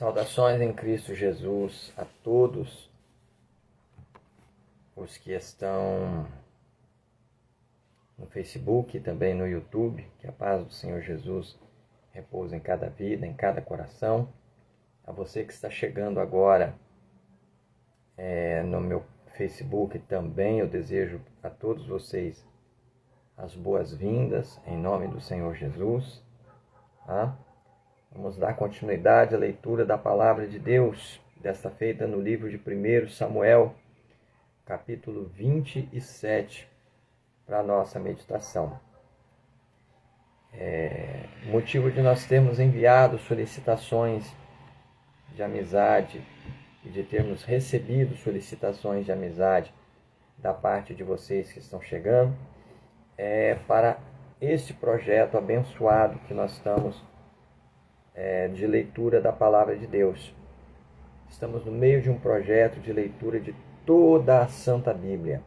Saudações em Cristo Jesus a todos os que estão no Facebook e também no YouTube. Que a paz do Senhor Jesus repouse em cada vida, em cada coração. A você que está chegando agora no meu Facebook também, eu desejo a todos vocês as boas-vindas em nome do Senhor Jesus. Vamos dar continuidade à leitura da Palavra de Deus, desta feita no livro de 1 Samuel, capítulo 27, para a nossa meditação. Motivo de nós termos enviado solicitações de amizade e de termos recebido solicitações de amizade da parte de vocês que estão chegando, para este projeto abençoado que nós estamos de leitura da Palavra de Deus. Estamos no meio de um projeto de leitura de toda a Santa Bíblia.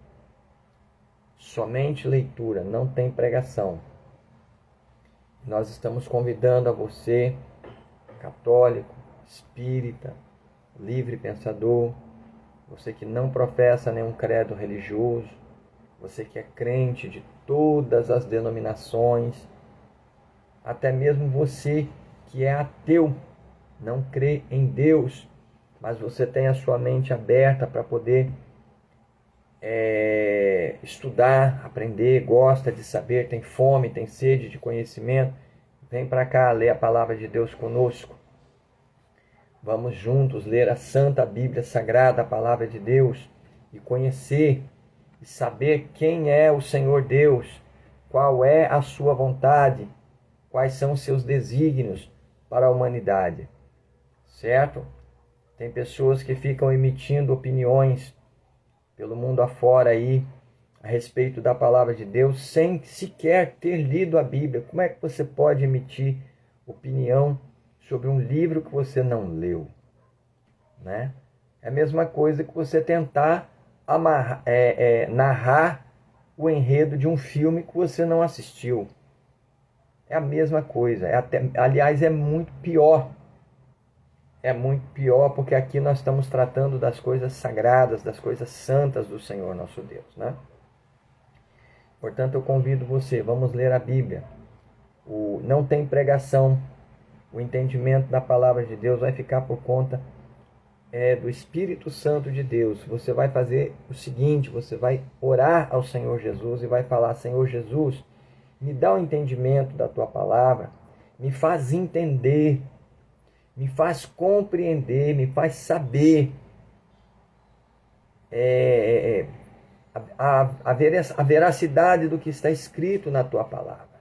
Somente leitura, não tem pregação. Nós estamos convidando a você, católico, espírita, livre pensador, você que não professa nenhum credo religioso, você que é crente de todas as denominações, até mesmo você que é ateu, não crê em Deus, mas você tem a sua mente aberta para poder estudar, aprender, gosta de saber, tem fome, tem sede de conhecimento, vem para cá ler a Palavra de Deus conosco. Vamos juntos ler a Santa Bíblia Sagrada, a Palavra de Deus, e conhecer e saber quem é o Senhor Deus, qual é a sua vontade, quais são os seus desígnios para a humanidade, certo? Tem pessoas que ficam emitindo opiniões pelo mundo afora aí a respeito da Palavra de Deus sem sequer ter lido a Bíblia. Como é que você pode emitir opinião sobre um livro que você não leu, né? É a mesma coisa que você tentar narrar o enredo de um filme que você não assistiu. É a mesma coisa, aliás, é muito pior. É muito pior porque aqui nós estamos tratando das coisas sagradas, das coisas santas do Senhor nosso Deus, né? Portanto, eu convido você, vamos ler a Bíblia. Não tem pregação, o entendimento da Palavra de Deus vai ficar por conta do Espírito Santo de Deus. Você vai fazer o seguinte, você vai orar ao Senhor Jesus e vai falar: Senhor Jesus, me dá o entendimento da Tua Palavra, me faz entender, me faz compreender, me faz saber a veracidade do que está escrito na Tua Palavra.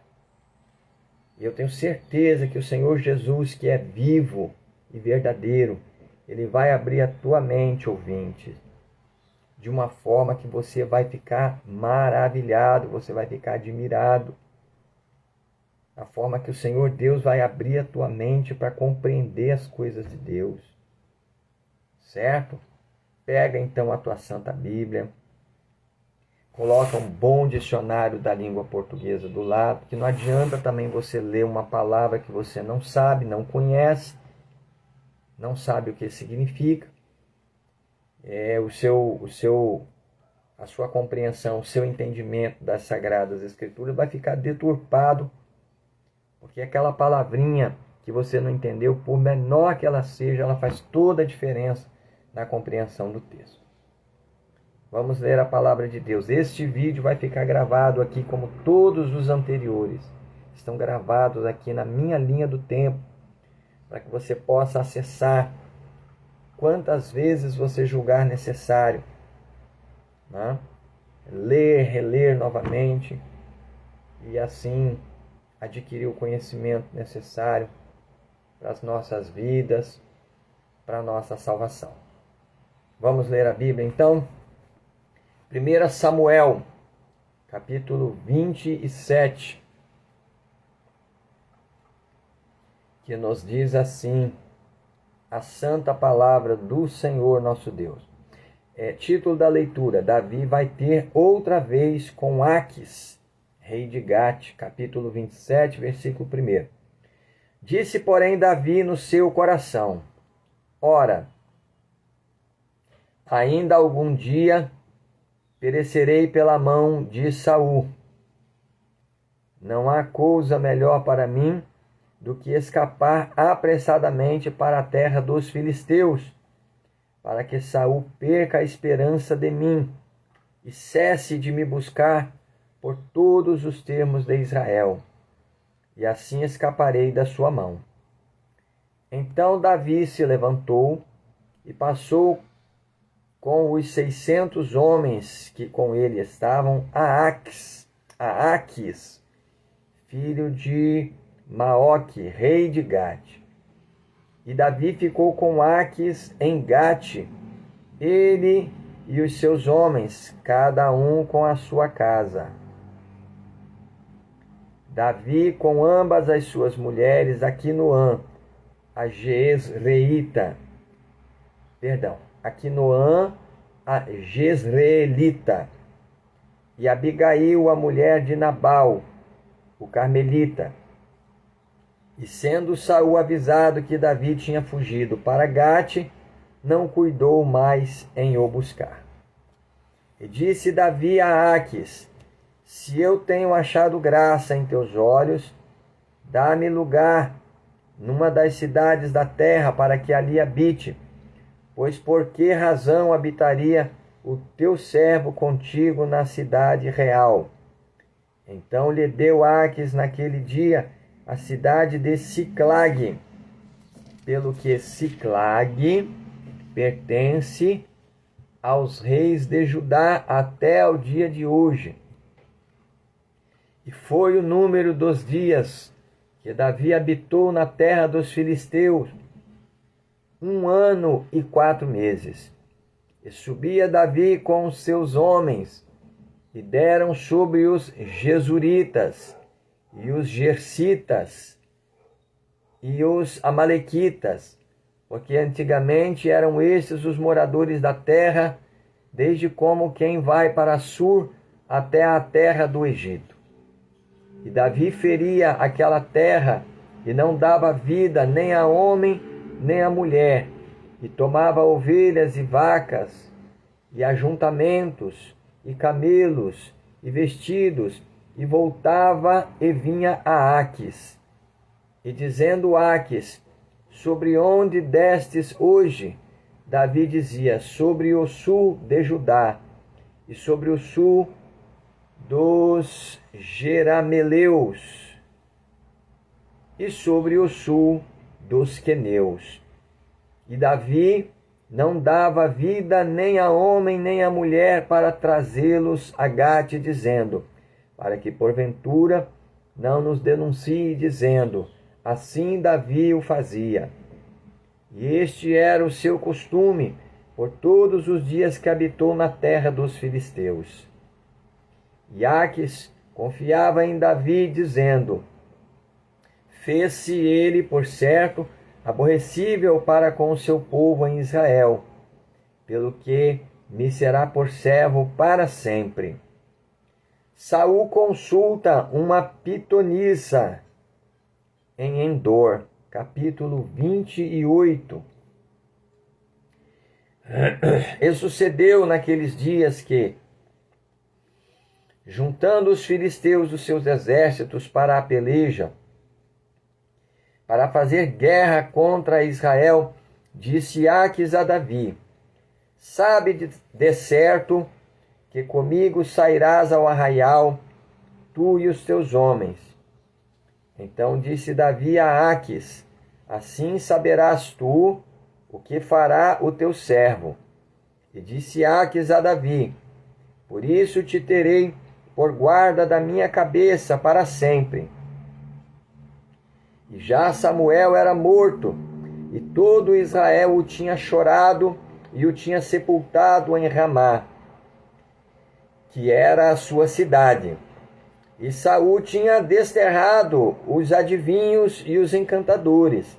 E eu tenho certeza que o Senhor Jesus, que é vivo e verdadeiro, Ele vai abrir a tua mente, ouvinte, de uma forma que você vai ficar maravilhado, você vai ficar admirado. A forma que o Senhor Deus vai abrir a tua mente para compreender as coisas de Deus. Certo? Pega então a tua Santa Bíblia, coloca um bom dicionário da língua portuguesa do lado, porque não adianta também você ler uma palavra que você não sabe, não conhece, não sabe o que significa. A sua compreensão, o seu entendimento das Sagradas Escrituras vai ficar deturpado, porque aquela palavrinha que você não entendeu, por menor que ela seja, ela faz toda a diferença na compreensão do texto. Vamos ler a Palavra de Deus. Este vídeo vai ficar gravado aqui como todos os anteriores. Estão gravados aqui na minha linha do tempo, para que você possa acessar quantas vezes você julgar necessário, né? Ler, reler novamente e assim adquirir o conhecimento necessário para as nossas vidas, para a nossa salvação. Vamos ler a Bíblia então? 1 Samuel, capítulo 27, que nos diz assim, a santa palavra do Senhor nosso Deus. Título da leitura: Davi vai ter outra vez com Aques, rei de Gate, capítulo 27, versículo 1. Disse, porém, Davi no seu coração: Ora, ainda algum dia perecerei pela mão de Saul. Não há coisa melhor para mim do que escapar apressadamente para a terra dos filisteus, para que Saul perca a esperança de mim e cesse de me buscar por todos os termos de Israel, e assim escaparei da sua mão. Então Davi se levantou e passou com os 600 homens que com ele estavam a Aquis, filho de Maoque, rei de Gate. E Davi ficou com Aquis em Gate, ele e os seus homens, cada um com a sua casa. Davi com ambas as suas mulheres, Aquinoã, a Jezreelita, e Abigail, a mulher de Nabal, o carmelita. E sendo Saul avisado que Davi tinha fugido para Gate, não cuidou mais em o buscar. E disse Davi a Aquis: se eu tenho achado graça em teus olhos, dá-me lugar numa das cidades da terra para que ali habite, pois por que razão habitaria o teu servo contigo na cidade real? Então lhe deu Aquis naquele dia a cidade de Siclag, pelo que Siclag pertence aos reis de Judá até ao dia de hoje. E foi o número dos dias que Davi habitou na terra dos filisteus, 1 ano e 4 meses. E subia Davi com os seus homens, e deram sobre os Gesuritas, e os Gersitas, e os Amalequitas, porque antigamente eram estes os moradores da terra, desde como quem vai para Sur até a terra do Egito. E Davi feria aquela terra, e não dava vida nem a homem, nem a mulher, e tomava ovelhas e vacas, e ajuntamentos, e camelos, e vestidos, e voltava e vinha a Aquis. E dizendo Aquis: sobre onde destes hoje? Davi dizia: sobre o sul de Judá, e sobre o sul dos Jerameleus, e sobre o sul dos Queneus. E Davi não dava vida nem a homem nem a mulher para trazê-los a Gate, dizendo: para que porventura não nos denuncie, dizendo: assim Davi o fazia. E este era o seu costume por todos os dias que habitou na terra dos filisteus. E Aquis confiava em Davi, dizendo: fez-se ele, por certo, aborrecível para com o seu povo em Israel, pelo que me será por servo para sempre. Saul consulta uma pitonisa em Endor, capítulo 28. E sucedeu naqueles dias que, juntando os filisteus os seus exércitos para a peleja, para fazer guerra contra Israel, disse Aquis a Davi: sabe de certo que comigo sairás ao arraial, tu e os teus homens. Então disse Davi a Aquis: assim saberás tu o que fará o teu servo. E disse Aquis a Davi: por isso te terei por guarda da minha cabeça para sempre. E já Samuel era morto, e todo Israel o tinha chorado e o tinha sepultado em Ramá, que era a sua cidade. E Saul tinha desterrado os adivinhos e os encantadores.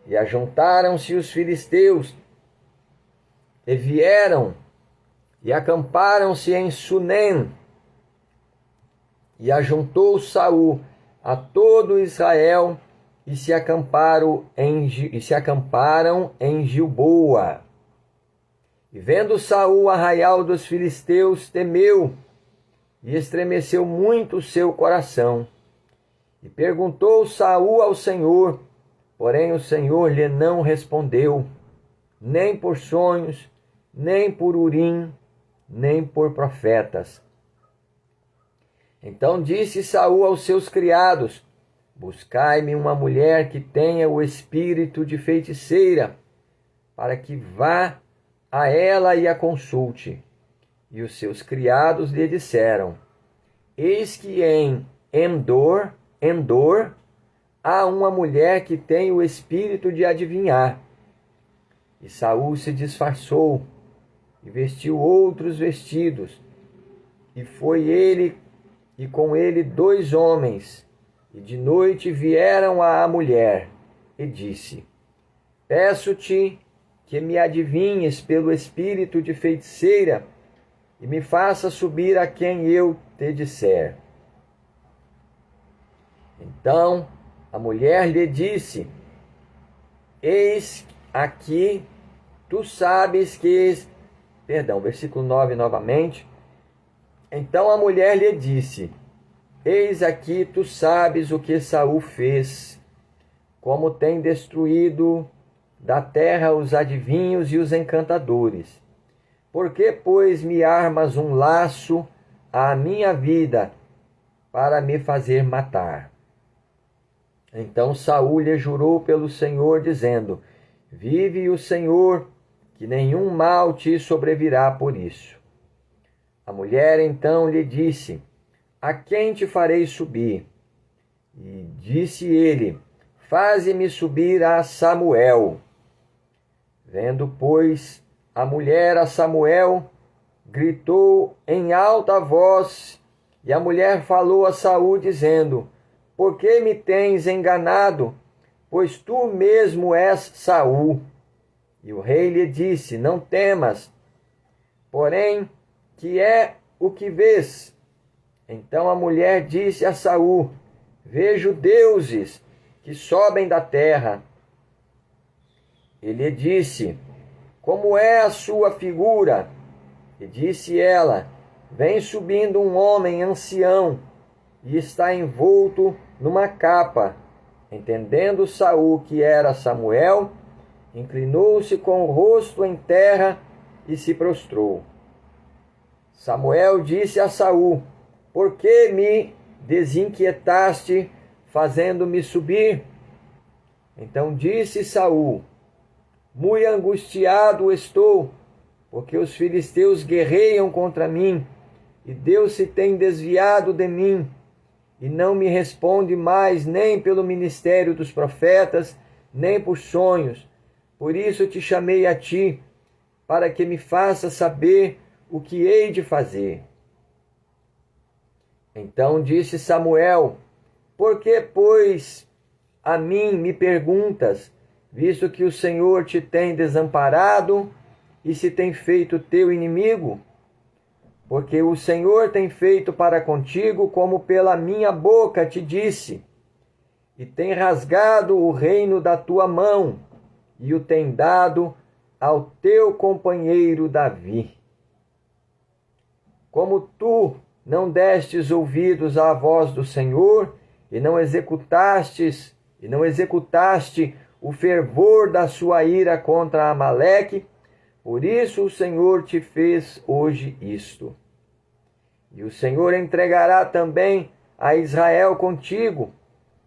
E ajuntaram-se os filisteus, e vieram, e acamparam-se em Sunem. E ajuntou Saul a todo Israel, e se acamparam em Gilboa. E vendo Saul o arraial dos filisteus, temeu, e estremeceu muito o seu coração. E perguntou Saul ao Senhor, porém o Senhor lhe não respondeu, nem por sonhos, nem por Urim, nem por profetas. Então disse Saul aos seus criados: buscai-me uma mulher que tenha o espírito de feiticeira, para que vá a ela e a consulte. E os seus criados lhe disseram: eis que em Endor há uma mulher que tem o espírito de adivinhar. E Saul se disfarçou e vestiu outros vestidos, e foi ele e com ele 2 homens, e de noite vieram à mulher, e disse: peço-te que me adivinhes pelo espírito de feiticeira, e me faça subir a quem eu te disser. Então a mulher lhe disse: eis aqui, tu sabes que... versículo 9 novamente. Então a mulher lhe disse: eis aqui, tu sabes o que Saul fez, como tem destruído da terra os adivinhos e os encantadores. Por que, pois, me armas um laço à minha vida para me fazer matar? Então Saul lhe jurou pelo Senhor, dizendo: vive o Senhor, que nenhum mal te sobrevirá por isso. A mulher então lhe disse: a quem te farei subir? E disse ele: faze-me subir a Samuel. Vendo, pois, a mulher a Samuel, gritou em alta voz, e a mulher falou a Saul, dizendo: por que me tens enganado? Pois tu mesmo és Saul. E o rei lhe disse: não temas, porém, que é o que vês? Então a mulher disse a Saul: vejo deuses que sobem da terra. Ele disse: como é a sua figura? E disse ela: vem subindo um homem ancião, e está envolto numa capa. Entendendo Saul que era Samuel, inclinou-se com o rosto em terra e se prostrou. Samuel disse a Saul: por que me desinquietaste, fazendo-me subir? Então disse Saul: muito angustiado estou, porque os filisteus guerreiam contra mim, e Deus se tem desviado de mim, e não me responde mais nem pelo ministério dos profetas, nem por sonhos. Por isso te chamei a ti, para que me faças saber o que hei de fazer. Então disse Samuel: por que, pois, a mim me perguntas, visto que o Senhor te tem desamparado e se tem feito teu inimigo? Porque o Senhor tem feito para contigo como pela minha boca te disse, e tem rasgado o reino da tua mão, e o tem dado ao teu companheiro Davi. Como tu não destes ouvidos à voz do Senhor, e não executaste o fervor da sua ira contra Amaleque, por isso o Senhor te fez hoje isto. E o Senhor entregará também a Israel contigo,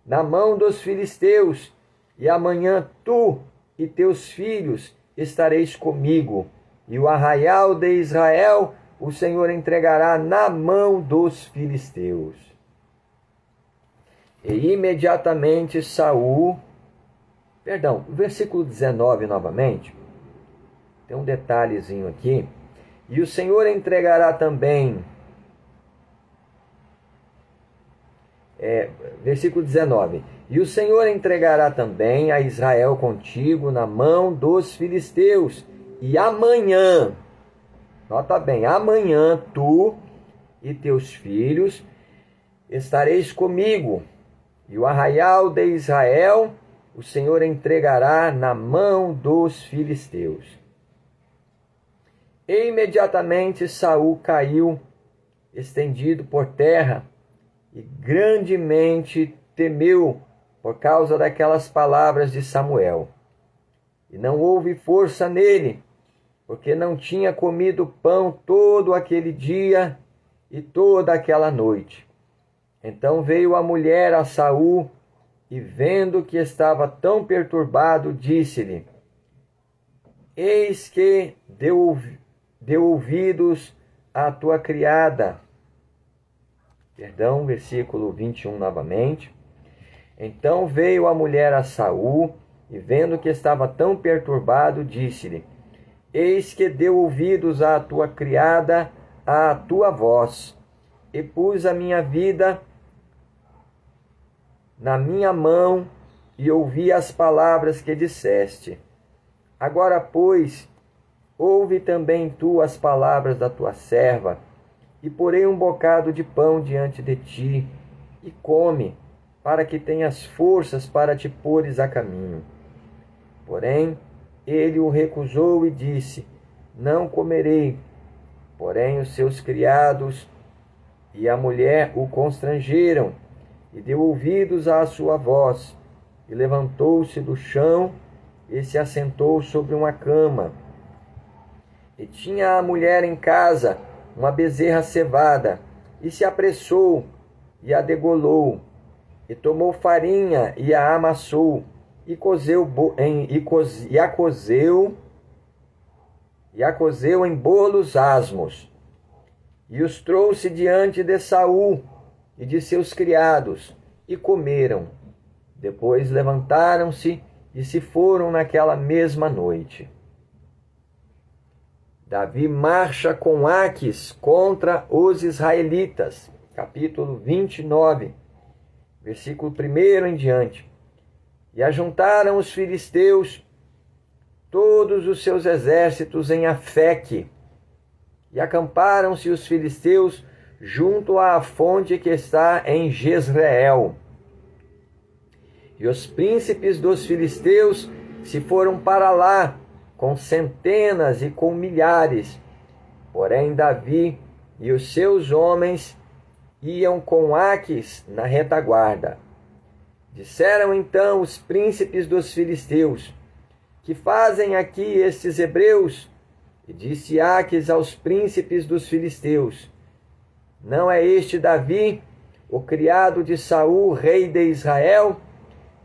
na mão dos filisteus, e amanhã tu e teus filhos estareis comigo, e o arraial de Israel o Senhor entregará na mão dos filisteus. E imediatamente Saul... versículo 19 novamente. Tem um detalhezinho aqui. E o Senhor entregará também... versículo 19. E o Senhor entregará também a Israel contigo na mão dos filisteus. E amanhã, nota bem, amanhã tu e teus filhos estareis comigo, e o arraial de Israel o Senhor entregará na mão dos filisteus. E imediatamente Saul caiu, estendido por terra, e grandemente temeu por causa daquelas palavras de Samuel. E não houve força nele, porque não tinha comido pão todo aquele dia e toda aquela noite. Então veio a mulher a Saul, e vendo que estava tão perturbado, disse-lhe: Eis que deu ouvidos à tua criada. Versículo 21 novamente. Então veio a mulher a Saul, e vendo que estava tão perturbado, disse-lhe: Eis que deu ouvidos à tua criada, à tua voz, e pus a minha vida na minha mão, e ouvi as palavras que disseste. Agora, pois, ouve também tu as palavras da tua serva, e porei um bocado de pão diante de ti, e come, para que tenhas forças para te pôres a caminho. Porém, ele o recusou e disse: Não comerei. Porém, os seus criados e a mulher o constrangeram, e deu ouvidos à sua voz, e levantou-se do chão, e se assentou sobre uma cama. E tinha a mulher em casa uma bezerra cevada, e se apressou, e a degolou, e tomou farinha, e a amassou, e a cozeu em bolos asmos, e os trouxe diante de Saul e de seus criados, e comeram. Depois levantaram-se e se foram naquela mesma noite. Davi marcha com Aquis contra os israelitas. Capítulo 29, versículo 1 em diante. E ajuntaram os filisteus todos os seus exércitos em Afeque, e acamparam-se os filisteus junto à fonte que está em Jezreel. E os príncipes dos filisteus se foram para lá, com centenas e com milhares. Porém, Davi e os seus homens iam com Aquis na retaguarda. Disseram então os príncipes dos filisteus: Que fazem aqui estes hebreus? E disse Aquis aos príncipes dos filisteus: Não é este Davi, o criado de Saul, rei de Israel,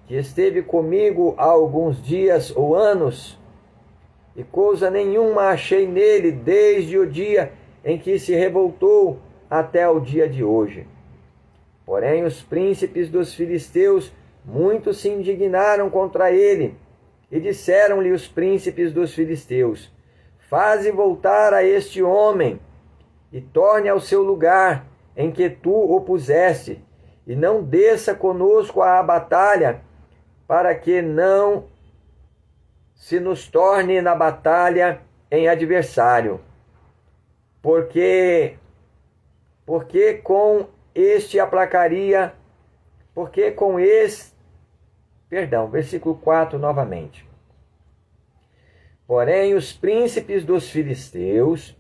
que esteve comigo há alguns dias ou anos? E coisa nenhuma achei nele desde o dia em que se revoltou até o dia de hoje. Porém, os príncipes dos filisteus muito se indignaram contra ele, e disseram-lhe os príncipes dos filisteus: Faze voltar a este homem, e torne ao seu lugar em que tu o puseste, e não desça conosco à batalha, para que não se nos torne na batalha em adversário. Porque com este aplacaria, versículo 4 novamente. Porém, os príncipes dos filisteus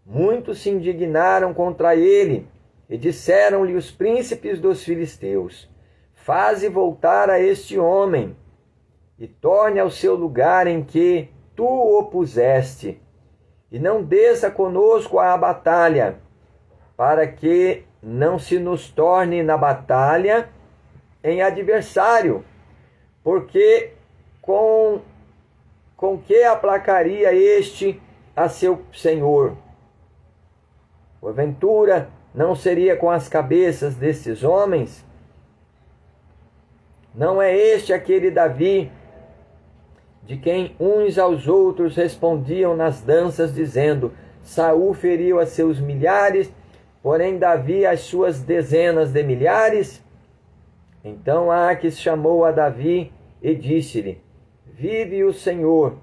muito se indignaram contra ele, e disseram-lhe os príncipes dos filisteus: Faze voltar a este homem, e torne ao seu lugar em que tu o puseste, e não desça conosco à batalha, para que não se nos torne na batalha em adversário, porque com que aplacaria este a seu senhor? Porventura, não seria com as cabeças destes homens? Não é este aquele Davi, de quem uns aos outros respondiam nas danças, dizendo: Saul feriu a seus milhares, porém Davi as suas dezenas de milhares? Então Aquis chamou a Davi e disse-lhe: Vive o Senhor,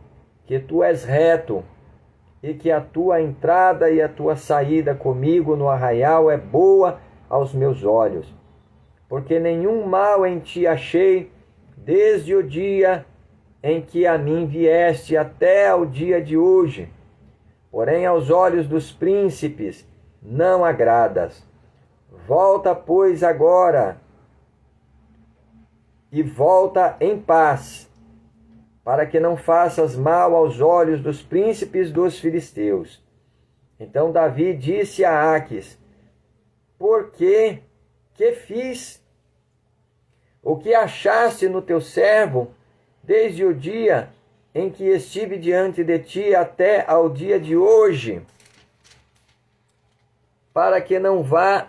que tu és reto, e que a tua entrada e a tua saída comigo no arraial é boa aos meus olhos. porque nenhum mal em ti achei, desde o dia em que a mim vieste até ao dia de hoje. Porém, aos olhos dos príncipes não agradas. Volta, pois, agora, e volta em paz, para que não faças mal aos olhos dos príncipes dos filisteus. Então Davi disse a Aquis: por que fiz? O que achaste no teu servo, desde o dia em que estive diante de ti até ao dia de hoje, para que não vá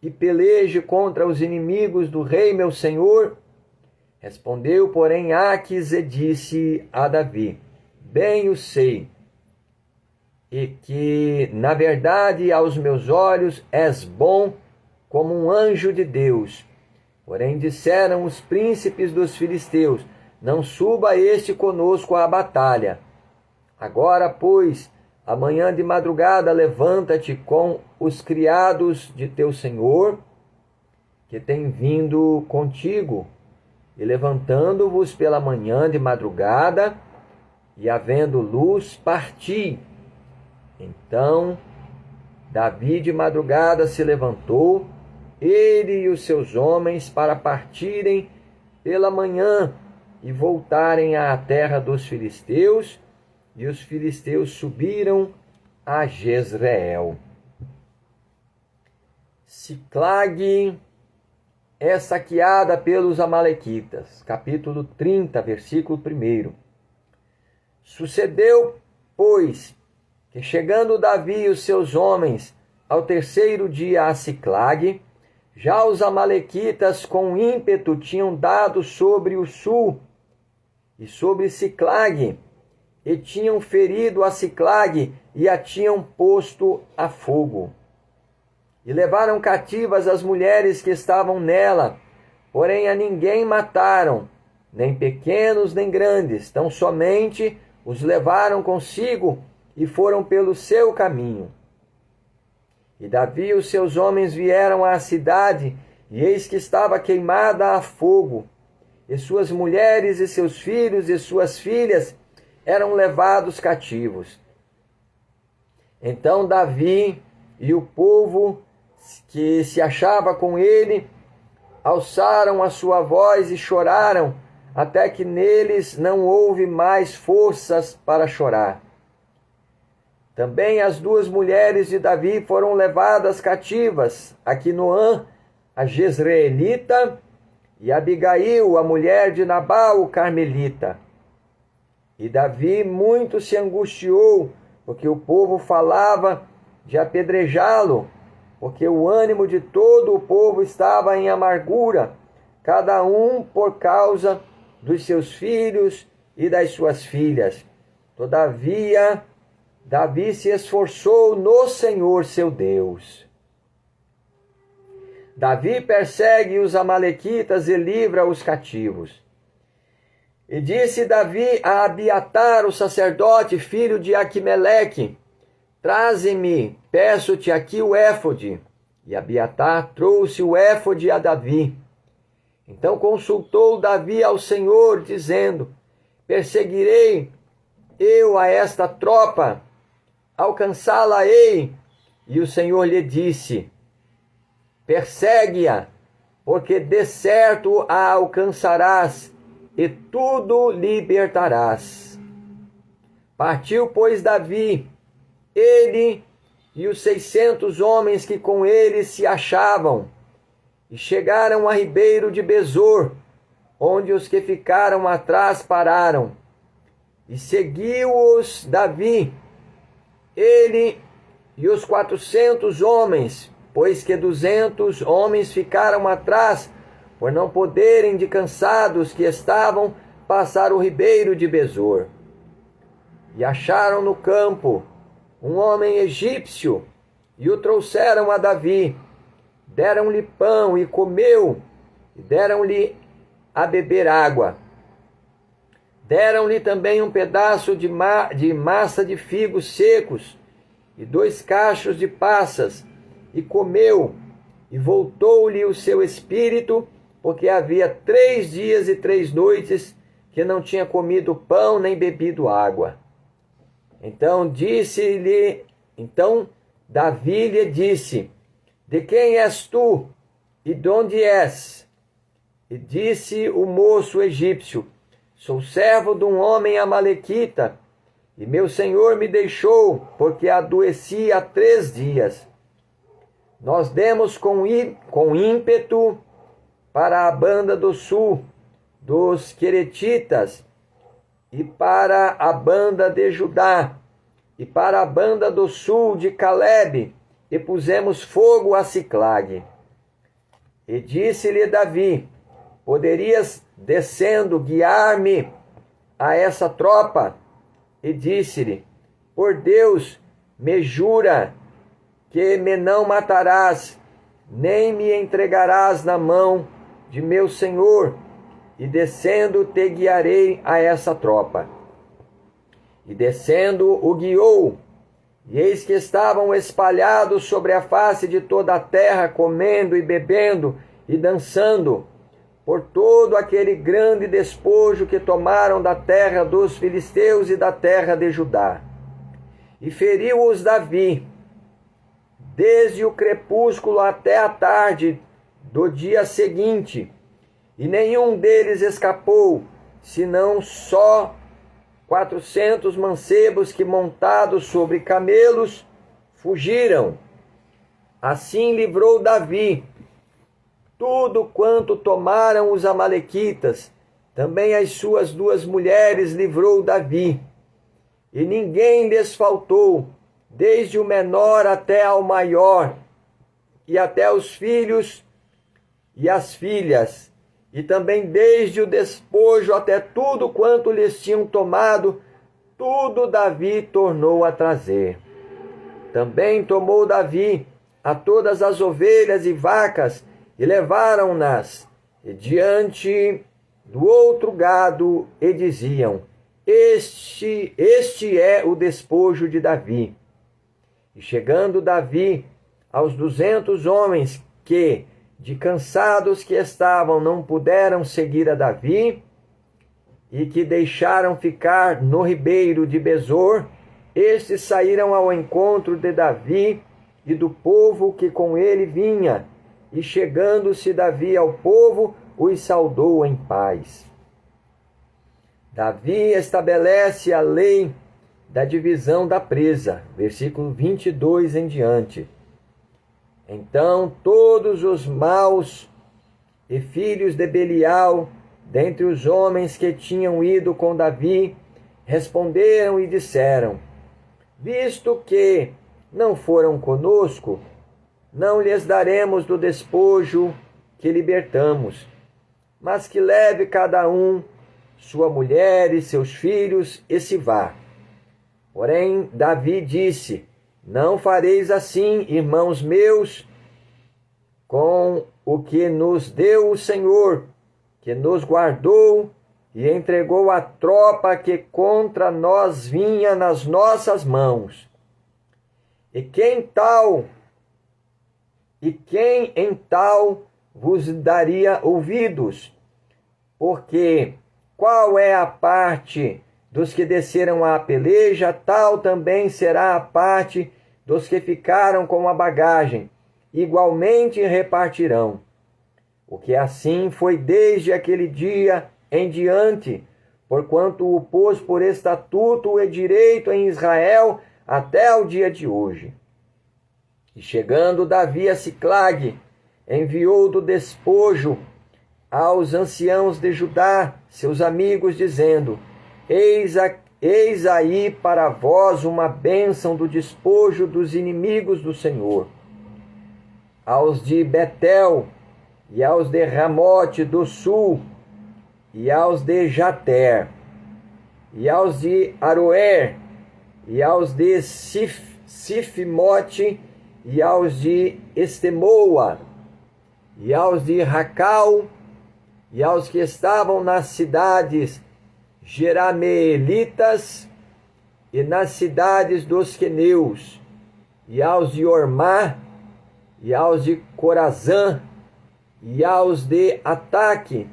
e peleje contra os inimigos do rei meu senhor? Respondeu, porém, Aquis e disse a Davi: bem o sei, e que, na verdade, aos meus olhos és bom como um anjo de Deus. Porém disseram os príncipes dos filisteus: não suba este conosco à batalha. Agora, pois, amanhã de madrugada levanta-te com os criados de teu senhor, que têm vindo contigo, e levantando-vos pela manhã de madrugada, e havendo luz, parti. Então Davi de madrugada se levantou, ele e os seus homens, para partirem pela manhã e voltarem à terra dos filisteus, e os filisteus subiram a Jezreel. Siclag é saqueada pelos amalequitas. Capítulo 30, versículo 1. Sucedeu, pois, que chegando Davi e os seus homens ao terceiro dia a Siclag, já os amalequitas com ímpeto tinham dado sobre o sul e sobre Siclag, e tinham ferido a Siclag e a tinham posto a fogo. E levaram cativas as mulheres que estavam nela, porém a ninguém mataram, nem pequenos nem grandes, tão somente os levaram consigo e foram pelo seu caminho. E Davi e os seus homens vieram à cidade, e eis que estava queimada a fogo, e suas mulheres e seus filhos e suas filhas eram levados cativos. Então Davi e o povo que se achava com ele alçaram a sua voz e choraram, até que neles não houve mais forças para chorar. Também as duas mulheres de Davi foram levadas cativas, Aquinoã, a Jezreelita, e Abigail, a mulher de Nabal, o Carmelita. E Davi muito se angustiou, porque o povo falava de apedrejá-lo, porque o ânimo de todo o povo estava em amargura, cada um por causa dos seus filhos e das suas filhas. Todavia, Davi se esforçou no Senhor seu Deus. Davi persegue os amalequitas e livra os cativos. E disse Davi a Abiatar, o sacerdote, filho de Aquimeleque: traze-me, peço-te aqui o éfode. E Abiatar trouxe o éfode a Davi. Então consultou Davi ao Senhor, dizendo: perseguirei eu a esta tropa, alcançá-la-ei. E o Senhor lhe disse: persegue-a, porque de certo a alcançarás, e tudo libertarás. Partiu, pois, Davi, ele e os 600 homens que com ele se achavam, e chegaram a ribeiro de Besor, onde os que ficaram atrás pararam. E seguiu-os Davi, ele e os 400 homens, pois que 200 homens ficaram atrás, por não poderem, de cansados que estavam, passar o ribeiro de Besor. E acharam no campo um homem egípcio, e o trouxeram a Davi. Deram-lhe pão e comeu, e deram-lhe a beber água. Deram-lhe também um pedaço de massa de figos secos, e 2 cachos de passas, e comeu, e voltou-lhe o seu espírito, porque havia 3 dias e 3 noites que não tinha comido pão nem bebido água. Então Davi lhe disse: de quem és tu e de onde és? E disse o moço egípcio: sou servo de um homem amalequita, e meu senhor me deixou, porque adoeci há 3 dias. Nós demos com ímpeto para a banda do sul, dos Queretitas, e para a banda de Judá, e para a banda do sul de Calebe, e pusemos fogo a Siclague. E disse-lhe Davi: poderias, descendo, guiar-me a essa tropa? E disse-lhe: por Deus, me jura que me não matarás, nem me entregarás na mão de meu senhor, e descendo te guiarei a essa tropa. E descendo o guiou, e eis que estavam espalhados sobre a face de toda a terra, comendo e bebendo e dançando, por todo aquele grande despojo que tomaram da terra dos filisteus e da terra de Judá. E feriu-os Davi, desde o crepúsculo até a tarde do dia seguinte, e nenhum deles escapou, senão só 400 mancebos que, montados sobre camelos, fugiram. Assim livrou Davi tudo quanto tomaram os amalequitas. Também as suas 2 mulheres livrou Davi, e ninguém lhes faltou, desde o menor até ao maior, e até os filhos e as filhas, e também desde o despojo até tudo quanto lhes tinham tomado, tudo Davi tornou a trazer. Também tomou Davi a todas as ovelhas e vacas, e levaram-nas diante do outro gado, e diziam: este é o despojo de Davi. E chegando Davi aos 200 homens que, de cansados que estavam, não puderam seguir a Davi, e que deixaram ficar no ribeiro de Besor, estes saíram ao encontro de Davi e do povo que com ele vinha, e chegando-se Davi ao povo, os saudou em paz. Davi estabelece a lei da divisão da presa, versículo 22 em diante. Então todos os maus e filhos de Belial, dentre os homens que tinham ido com Davi, responderam e disseram: visto que não foram conosco, não lhes daremos do despojo que libertamos, mas que leve cada um sua mulher e seus filhos e se vá. Porém, Davi disse: não fareis assim, irmãos meus, com o que nos deu o Senhor, que nos guardou e entregou a tropa que contra nós vinha nas nossas mãos. E quem em tal vos daria ouvidos? Porque qual é a parte dos que desceram à peleja, tal também será a parte dos que ficaram com a bagagem, igualmente repartirão. O que assim foi desde aquele dia em diante, porquanto o pôs por estatuto e direito em Israel até o dia de hoje. E chegando Davi a Siclague, enviou do despojo aos anciãos de Judá, seus amigos, dizendo: eis aí para vós uma bênção do despojo dos inimigos do Senhor. Aos de Betel, e aos de Ramote do sul, e aos de Jater, e aos de Aroer, e aos de Sifimote, e aos de Estemoa, e aos de Racal, e aos que estavam nas cidades Jerameelitas, e nas cidades dos queneus, e aos de Ormá, e aos de Corazã, e aos de Ataque,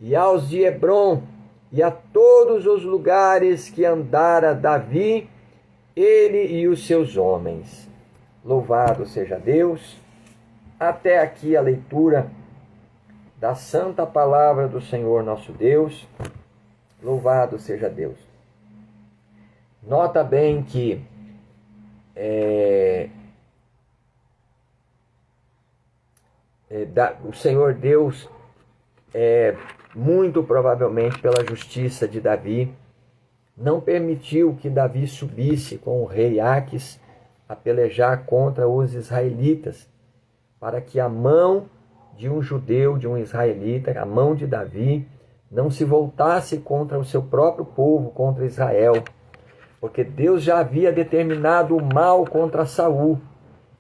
e aos de Hebron, e a todos os lugares que andara Davi, ele e os seus homens. Louvado seja Deus. Até aqui a leitura da santa palavra do Senhor nosso Deus. Louvado seja Deus. Nota bem que o Senhor Deus, muito provavelmente pela justiça de Davi, não permitiu que Davi subisse com o rei Aques a pelejar contra os israelitas, para que a mão de um judeu, de um israelita, a mão de Davi, não se voltasse contra o seu próprio povo, contra Israel, porque Deus já havia determinado o mal contra Saul,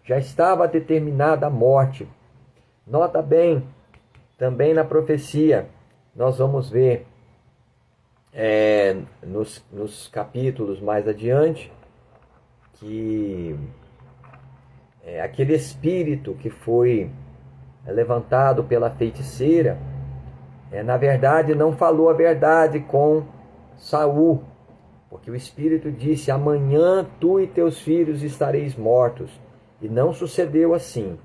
já estava determinada a morte. Nota bem, também na profecia, nós vamos ver nos capítulos mais adiante, que aquele espírito que foi levantado pela feiticeira, na verdade não falou a verdade com Saul, porque o espírito disse: amanhã tu e teus filhos estareis mortos, e não sucedeu assim.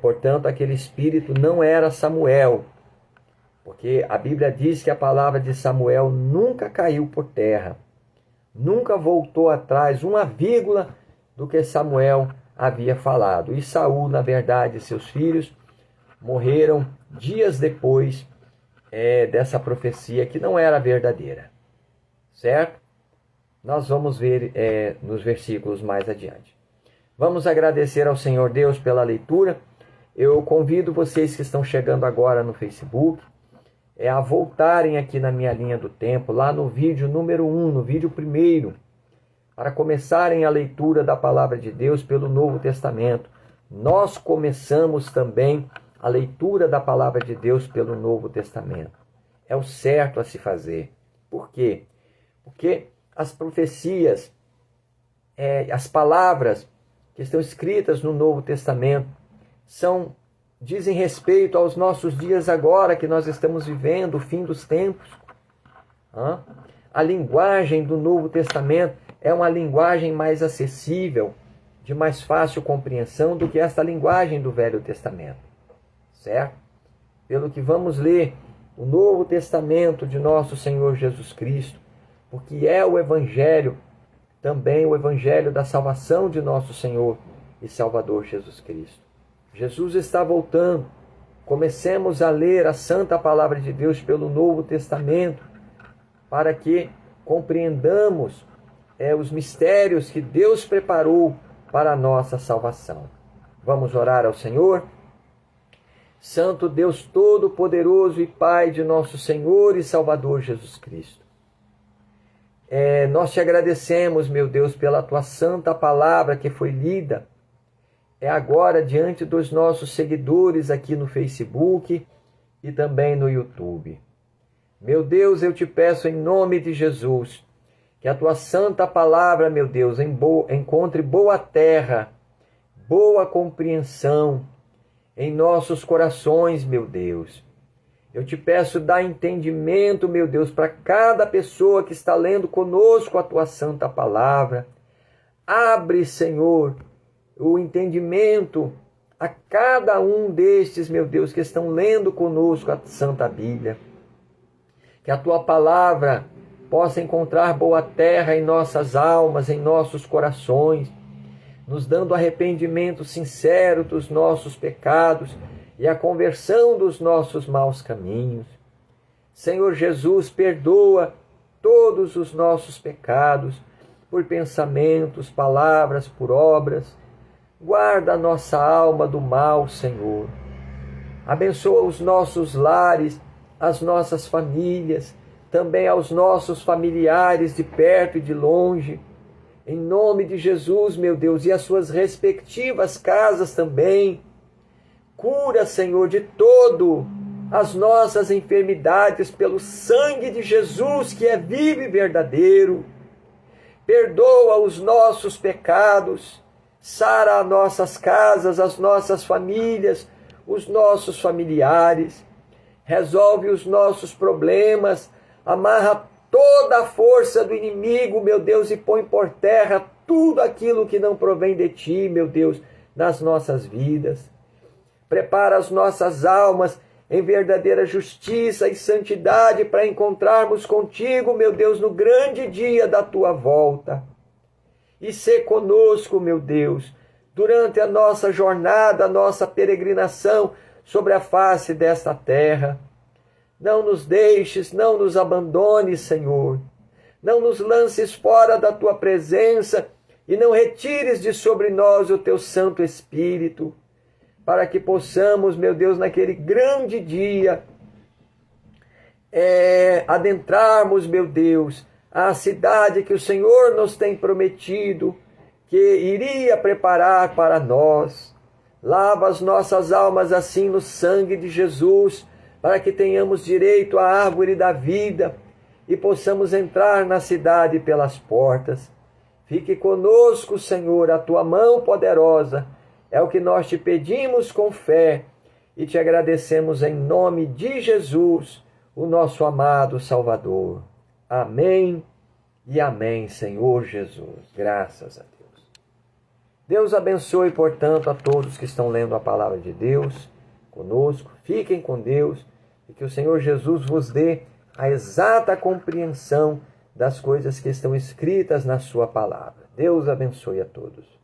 Portanto, aquele espírito não era Samuel, porque a Bíblia diz que a palavra de Samuel nunca caiu por terra, nunca voltou atrás uma vírgula do que Samuel havia falado. E Saul, na verdade, seus filhos morreram dias depois dessa profecia que não era verdadeira, certo? Nós vamos ver nos versículos mais adiante. Vamos agradecer ao Senhor Deus pela leitura. Eu convido vocês que estão chegando agora no Facebook a voltarem aqui na minha linha do tempo, lá no vídeo número 1, no vídeo primeiro, para começarem a leitura da palavra de Deus pelo Novo Testamento. Nós começamos também a leitura da palavra de Deus pelo Novo Testamento. É o certo a se fazer. Por quê? Porque as profecias, as palavras que estão escritas no Novo Testamento dizem respeito aos nossos dias agora, que nós estamos vivendo, o fim dos tempos. A linguagem do Novo Testamento é uma linguagem mais acessível, de mais fácil compreensão do que esta linguagem do Velho Testamento, certo? Pelo que vamos ler o Novo Testamento de nosso Senhor Jesus Cristo, porque é o Evangelho, também o Evangelho da salvação de nosso Senhor e Salvador Jesus Cristo. Jesus está voltando. Comecemos a ler a santa palavra de Deus pelo Novo Testamento, para que compreendamos os mistérios que Deus preparou para a nossa salvação. Vamos orar ao Senhor? Santo Deus Todo-Poderoso e Pai de nosso Senhor e Salvador Jesus Cristo, nós te agradecemos, meu Deus, pela tua santa palavra que foi lida agora diante dos nossos seguidores aqui no Facebook e também no YouTube. Meu Deus, eu te peço em nome de Jesus, que a tua santa palavra, meu Deus, encontre boa terra, boa compreensão em nossos corações, meu Deus. Eu te peço, dá entendimento, meu Deus, para cada pessoa que está lendo conosco a tua santa palavra. Abre, Senhor, o entendimento a cada um destes, meu Deus, que estão lendo conosco a Santa Bíblia. Que a tua palavra possa encontrar boa terra em nossas almas, em nossos corações, nos dando arrependimento sincero dos nossos pecados e a conversão dos nossos maus caminhos. Senhor Jesus, perdoa todos os nossos pecados, por pensamentos, palavras, por obras. Guarda a nossa alma do mal, Senhor. Abençoa os nossos lares, as nossas famílias, também aos nossos familiares de perto e de longe. Em nome de Jesus, meu Deus, e as suas respectivas casas também. Cura, Senhor, de todo as nossas enfermidades pelo sangue de Jesus, que é vivo e verdadeiro. Perdoa os nossos pecados. Sara as nossas casas, as nossas famílias, os nossos familiares. Resolve os nossos problemas. Amarra toda a força do inimigo, meu Deus, e põe por terra tudo aquilo que não provém de Ti, meu Deus, nas nossas vidas. Prepara as nossas almas em verdadeira justiça e santidade para encontrarmos contigo, meu Deus, no grande dia da Tua volta. E sê conosco, meu Deus, durante a nossa jornada, a nossa peregrinação sobre a face desta terra. Não nos deixes, não nos abandones, Senhor. Não nos lances fora da Tua presença e não retires de sobre nós o Teu Santo Espírito, para que possamos, meu Deus, naquele grande dia, adentrarmos, meu Deus, a cidade que o Senhor nos tem prometido, que iria preparar para nós. Lava as nossas almas assim no sangue de Jesus, para que tenhamos direito à árvore da vida e possamos entrar na cidade pelas portas. Fique conosco, Senhor, a Tua mão poderosa. É o que nós te pedimos com fé e te agradecemos em nome de Jesus, o nosso amado Salvador. Amém e amém, Senhor Jesus. Graças a Deus. Deus abençoe, portanto, a todos que estão lendo a palavra de Deus conosco. Fiquem com Deus e que o Senhor Jesus vos dê a exata compreensão das coisas que estão escritas na sua palavra. Deus abençoe a todos.